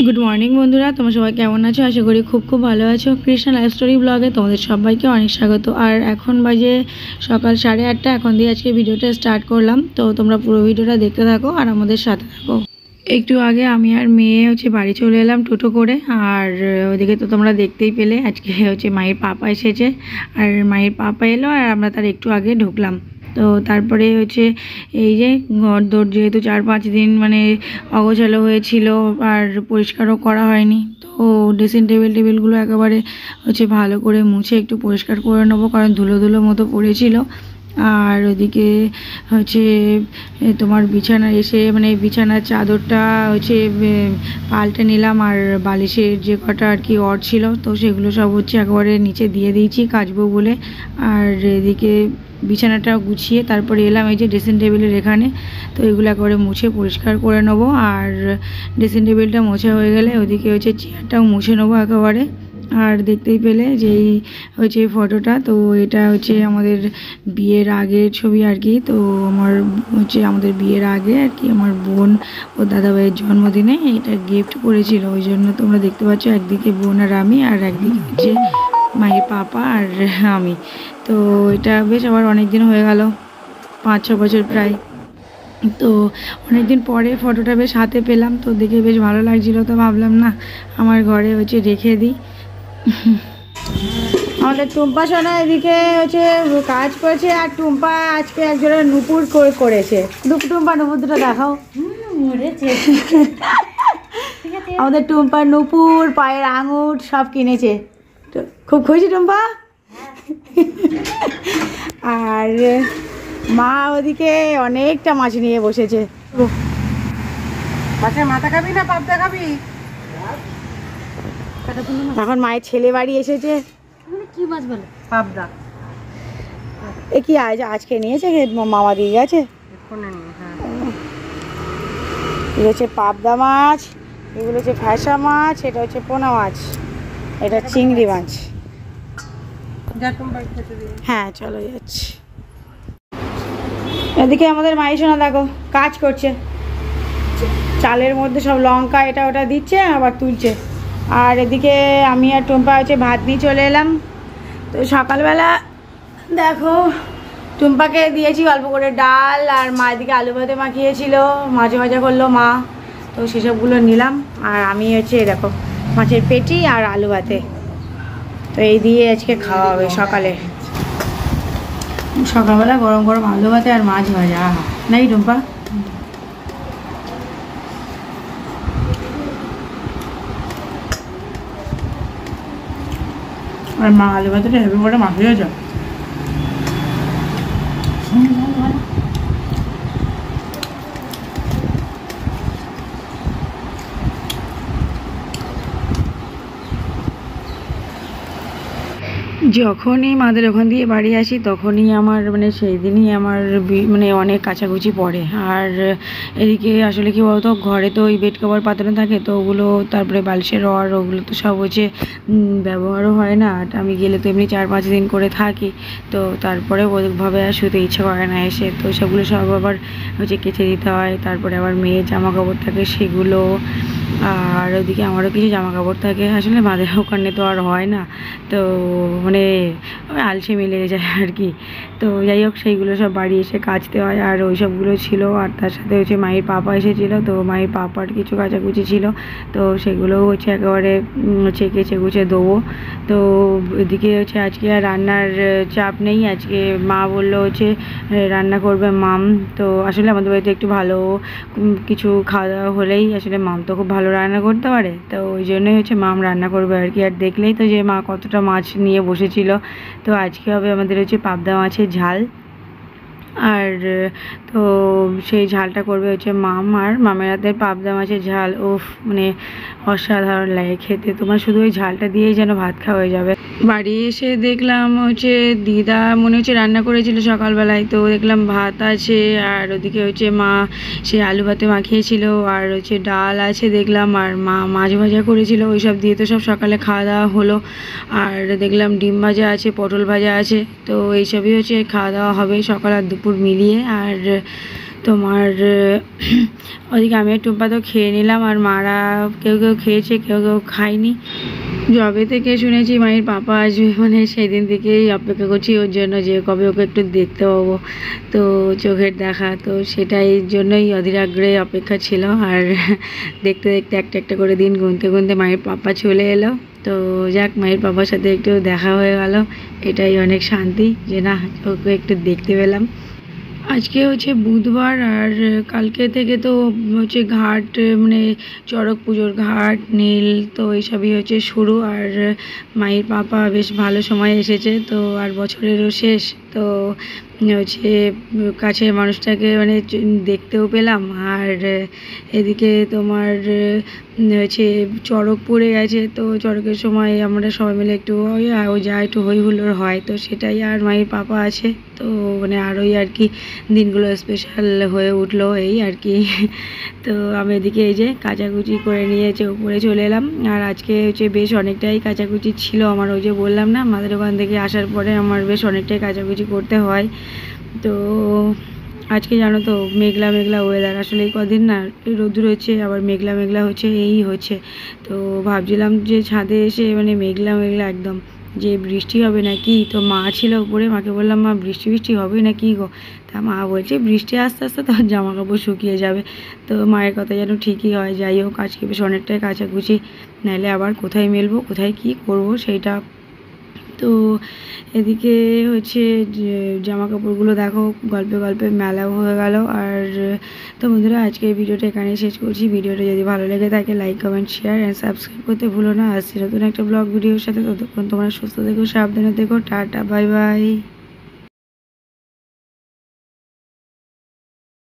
Good morning বন্ধুরা, তোমরা সবাই কেমন আছো? আশা করি খুব ভালো আছো। কৃষ্ণা লাইফ স্টোরি ব্লগে তোমাদের সবাইকে অনেক স্বাগত। আর এখন বাজে সকাল 8:30। এখন দিয়ে আজকে ভিডিওটা স্টার্ট করলাম, তো তোমরা পুরো ভিডিওটা দেখতে থাকো আর আমাদের সাথে থাকো। একটু আগে আমি আর মেয়ে বাড়ি চলে এলাম টোটো করে। আর ওদিকে তো তোমরা দেখতেই পেলে আজকে মায়ের পাপা এসেছে। আর মায়ের পাপা এলো আর আমরা তার একটু আগে ঢুকলাম। তো তারপরে এই যে ঘরদোর যেহেতু 4-5 দিন অগোছালো হয়েছিল আর পরিষ্কারও করা হয়নি, তো ড্রেসিং টেবিলগুলো একেবারে ভালো করে মুছে একটু পরিষ্কার করে নেবো, কারণ ধুলো ধুলো মতো পড়েছিল। আর ওদিকে তোমার বিছানা এসে বিছানার চাদরটা পাল্টে নিলাম। আর বালিশের যে কটা আর কি অর ছিল, তো সেগুলো সব একেবারে নিচে দিয়ে দিয়েছি কাচবো বলে। আর এদিকে বিছানাটা গুছিয়ে তারপরে এলাম এই যে ড্রেসিং টেবিলের এখানে। তো এগুলো একেবারে মুছে পরিষ্কার করে নেবো। আর ড্রেসিং টেবিলটা মোছা হয়ে গেলে ওদিকে চেয়ারটাও মুছে নেবো একেবারে। আর দেখতেই পেলে যে এই ফটোটা, তো এটা আমাদের বিয়ের আগের ছবি আর কি। তো আমাদের বিয়ের আগে আর কি আমার বোন ও দাদাভাইয়ের জন্মদিনে এটা গিফট করেছিল, ওই জন্য তোমরা দেখতে পাচ্ছ একদিকে বোন আর আমি, আর একদিকে মায়ের পাপা আর আমি। তো এটা বেশ আবার অনেক দিন হয়ে গেল, 5-6 বছর প্রায়। তো অনেক দিন পরে ফটোটা বেশ হাতে পেলাম, তো দেখে বেশ ভালো লাগছিল। তো ভাবলাম না আমার ঘরে রেখে দিই। আমাদের টুম্পা সোনা এদিকে কাজ করেছে, আর টুম্পা আজকে একজোড়া নুপুর করেছে। টুম্পা নুপুর দুটো দেখাও। আমাদের টুম্পার নুপুর, পায়ের আঙুর সব কিনেছে। খুব খুশি টুম্পা। আর মা ওদিকে অনেকটা মাছ নিয়ে বসেছে। মাছের মাথা খাবি না পাবদা খাবি? এখন মায়ের ছেলে বাড়ি এসেছে। কি মাছ বলে? পাবদা। এ কি আজকে নিয়েছে, মামা দিয়ে গেছে। এগুলো পাবদা মাছ, এগুলো ফ্যাসা মাছ, এটা পোনা মাছ, এটা চিংড়ি মাছ। হ্যাঁ চলো যাচ্ছি। এদিকে আমাদের মাই সোনা দেখো কাজ করছে, চালের মধ্যে সব লঙ্কা এটা ওটা দিচ্ছে আবার তুলছে। আর এদিকে আমি আর টুম্পা ভাত নিয়ে চলে এলাম। তো সকালবেলা দেখো টুম্পাকে দিয়েছি অল্প করে ডাল, আর মা এদিকে আলু ভাতে মাখিয়েছিল, মাছ ভাজা করলো মা, তো সেসবগুলো নিলাম। আর আমি দেখো মাছের পেটি আর আলু ভাতে, তো এই দিয়ে আজকে খাওয়া হবে সকালে। সকালবেলা গরম গরম আলু ভাতে আর মাছ ভাজা, নাই টুম্পা? আর মা আলু ভাতেটা হেভি করে মাখিয়েছে। যখনই মাদের ওখান দিয়ে বাড়ি আসি তখনই আমার সেই দিনই আমার অনেক কাচাকুচি পড়ে। আর এদিকে আসলে কি বলতো, ঘরে তো ওই বেড কভার পাতানো থাকে, তো ওগুলো তারপরে বালিশের রড ওগুলো তো সব ব্যবহারও হয় না। আর আমি গেলে তো এমনি 4-5 দিন করে থাকি, তো তারপরে ওইভাবে আর শুতে ইচ্ছা করে না এসে, তো সেগুলো সব আবার কেচে দিতে হয়। তারপরে আবার মেয়ের জামা কাপড় থাকে সেগুলো, আর ওদিকে আমারও কিছু জামা কাপড় থাকে। আসলে মাদের ওখানে তো আর হয় না, তো আলসেমি লেগে যায় আর কি। তো যাই হোক সেইগুলো সব বাড়ি এসে কাচতে হয়, আর ওই সবগুলো ছিল। আর তার সাথে মায়ের পাপা এসেছিলো, তো মায়ের পাপার কিছু কাচাকুচি ছিল, তো সেগুলোও একেবারে কেচে গুছে দেবো। তো এদিকে আজকে আর রান্নার চাপ নেই। আজকে মা বললো রান্না করবে মাম। তো আসলে আমাদের বাড়িতে একটু ভালো কিছু খাওয়া দাওয়া হলেই আসলে মাম তো খুব ভালো রান্না করতে পারে, তো ওই জন্যই মাম রান্না করবে আর কি। আর দেখলেই তো যে মা কতটা মাছ নিয়ে বসেছিল। তো আজকে হবে আমাদের পাবদা মাছের ঝাল। আর তো সেই ঝালটা করবে মাম, আর মামের হাতের পাবদা মাছের ঝাল উফ অসাধারণ লাগে খেতে। তোমার শুধু ওই ঝালটা দিয়েই যেন ভাত খাওয়া হয়ে যাবে। বাড়ি এসে দেখলাম দিদা মনে রান্না করেছিল সকালবেলায়, তো দেখলাম ভাত আছে, আর ওদিকে মা সে আলু ভাতে মাখিয়েছিল, আর ডাল আছে দেখলাম, আর মা মাছ ভাজা করেছিল। ওই সব দিয়ে তো সব সকালে খাওয়া দাওয়া হলো। আর দেখলাম ডিম ভাজা আছে, পটল ভাজা আছে, তো এইসবই খাওয়া দাওয়া হবে সকাল আর দুপুর মিলিয়ে। আর তোমার ওদিকে আমি আর টুম্পা তো খেয়ে নিলাম, আর মারা কেউ কেউ খেয়েছে, কেউ কেউ খায়নি। যবে থেকে শুনেছি মায়ের পাপা আসবে, মানে সেই দিন থেকেই অপেক্ষা করছি ওর জন্য, যে কবে ওকে একটু দেখতে পাবো, তো চোখের দেখা, তো সেটাই জন্যই অধীর আগ্রহে অপেক্ষা ছিল। আর দেখতে দেখতে একটা একটা করে দিন গুনতে গুনতে মায়ের পাপা চলে এলো। তো যাক, মায়ের পাপার সাথে একটু দেখা হয়ে গেল, এটাই অনেক শান্তি যে না, ওকে একটু দেখতে পেলাম। আজকে হচ্ছে বুধবার, আর কালকে থেকে তো হচ্ছে ঘাট, মানে চড়ক পুজোর ঘাট, নীল, তো এইসবই হচ্ছে শুরু। আর মায়ের পাপা বেশ ভালো সময় এসেছে, তো আর বছরেরও শেষ, তো হচ্ছে কাছের মানুষটাকে মানে দেখতেও পেলাম। আর এদিকে তোমার হচ্ছে চড়ক পড়ে গেছে, তো চড়কের সময় আমরা সবাই মিলে একটু ওই যা একটু হই হুল্লোড় হয়, তো সেটাই। আর মায়ের পাপা আছে, তো মানে আরোই আর কি দিনগুলো স্পেশাল হয়ে উঠলো, এই আর কি। তো আমি এদিকে এই যে কাচাকুচি করে নিয়েছে, উপরে চলে এলাম। আর আজকে হচ্ছে বেশ অনেকটাই কাচাকুচি ছিল আমার, ওই যে বললাম না মাদের ওখান থেকে আসার পরে আমার বেশ অনেকটাই কাচাকুচি করতে হয়। তো আজকে জানো তো মেঘলা মেঘলা ওয়েদার, আসলে এই কদিন না রোদ্দুর হচ্ছে, আবার মেঘলা মেঘলা হচ্ছে, এই হচ্ছে। তো ভাবছিলাম যে ছাদে এসে মানে মেঘলা মেঘলা একদম, যে বৃষ্টি হবে না কি, তো মা ছিল উপরে, মাকে বললাম মা বৃষ্টি বৃষ্টি হবে না কি গো, তা মা বলছে বৃষ্টি আস্তে আস্তে তো জামা কাপড় শুকিয়ে যাবে। তো মায়ের কথা যেন ঠিকই হয়। যাই হোক, আজকে বেশ অনেকটাই কাচাকুচি, নাহলে আবার কোথায় মেলবো, কোথায় কি করব সেইটা। তো এদিকে হচ্ছে জামা কাপড়গুলো দেখো গল্পে গল্পে মেলাও হয়ে গেল। আর তো বন্ধুরা, আজকে এই ভিডিওটা এখানে শেষ করছি। ভিডিওটা যদি ভালো লেগে থাকে like comment share and subscribe করতে ভুলো না। আসছি নতুন একটা ব্লগ ভিডিওর সাথে, ততক্ষণ তোমরা সুস্থ থেকো, সাবধানে থেকো, টাটা বাই বাই।